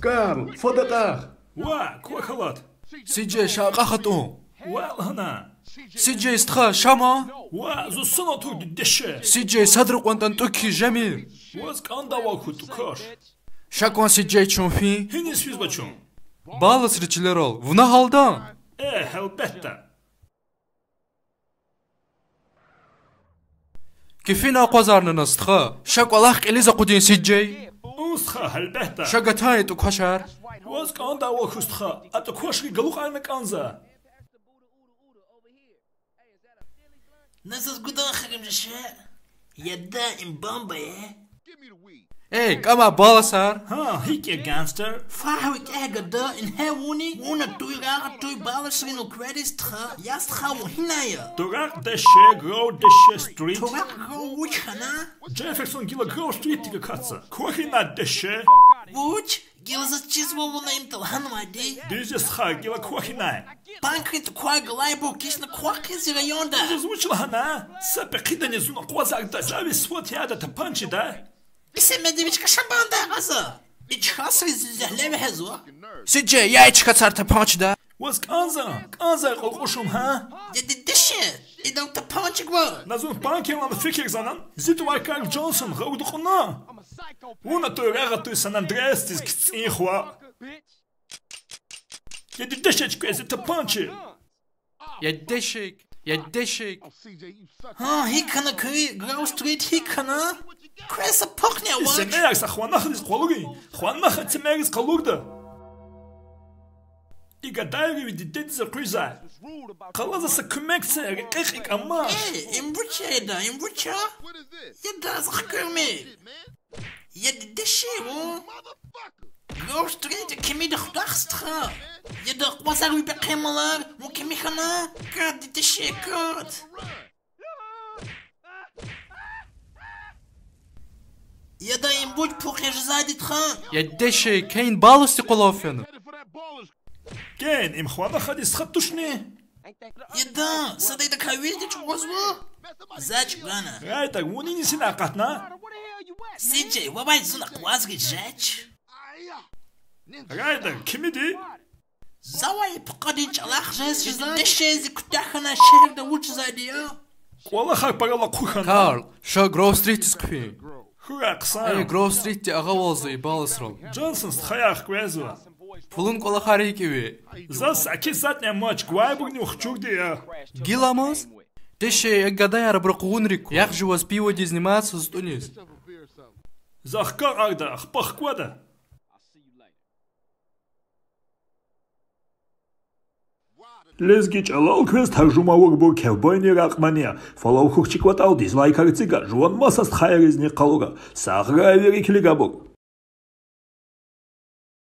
Карл, фодаках. Ва, квахалат. Сиджей шақақату. Ва, лана. Сиджей стха шама. Ва, зусанату деше. Сиджей садрқвантан туки жамир. Ваз кандавакуту каш. Шакван сиджей чунфи. Хинис физбачун. Балас ричилерол. Вуна халдан. Elbette. كيفينا قوزارنا نستخا شاك والله إليزا قدين سيجي Устха, elbette. شاكتاي تكوشار Ваз кандавакустха. Ата кошки галух айна канза. Nasıl gudan xarimjişe? Yadda in Bombay. اي كما بالاسار Ha, hike gangster. Fahwik egada in hewuni. Una tuy balasrin o credits tra. Yast xawo hinaya. Turak deshe, grow deshe street. Torak go wuchana. Jefferson gila grow street tiga katsa. Kohina deshe. Wuch. Gilza chizwo na imtal hanmadi. Dizes ha gila kohina. Pankrit kwa glaibo kishna kwa kizi rayonda. Звучила она. Сапе кидане зуна квазагда. Зави свот яда та панчи да. İsemediviçka şabanda gazı. İçhası zehlevi hezo. سيجي يا إيش كتسارتا بانش دا Ваз канза колкошум ha. Yedi dişi. İdam ta pançık bu. Назун панки лан фикер занан. Зиту Майкл Джонсон раудухна. Уна той рага Сан Андреас тис кцинхва. Еди дешечку эзита панчи. يدشك Ha hikana köy Grove Street hikana. Kresa poknya watch. Семеяк са хванахлис колуги. Хванаха цемерис колугда. Ига дайри ви дидет за криза. Қалаза са кумексе рекик ама. Imbucha. Yada zakırmi. Yedi dişi bu. Grove Street kimi de khudakstra. Yada kwasar wi bekemalar. Mu kimi khana. Gad dişi gad. Yada imbuch pokher zaditra. يدشك كاين بالس يقولوفين Кен им хванаха дис хаттушни. Yada sadayda kavil çuwazwa. Zaç gana. Райта унини сина катна. CJ, wabay zuna kwazgi zaç. Райта кимиди? Zaway pqadi çalaq jaz dişezi kutakhana şehirde uç zadiya. Колаха парала кухана. كارل شو جروف ستريت سكفي Хуя اي ксан. جروف ستريت اغوازي بالسرول Джонсон хаях квезва. فلون кола харикиви Зас акисатня мач гвайбугни ухчугдия. гиламос деше эгадаяр брокунрику яхжуаз пиво дизнимац с тунис Захка агда хпахквада. Лезгич алал квест хажумавуг бу кевбойни рақмания. Фолоу хухчикват алдис лайкарцика жуан масаст хайризни қалуга. Сахра верикли габуг.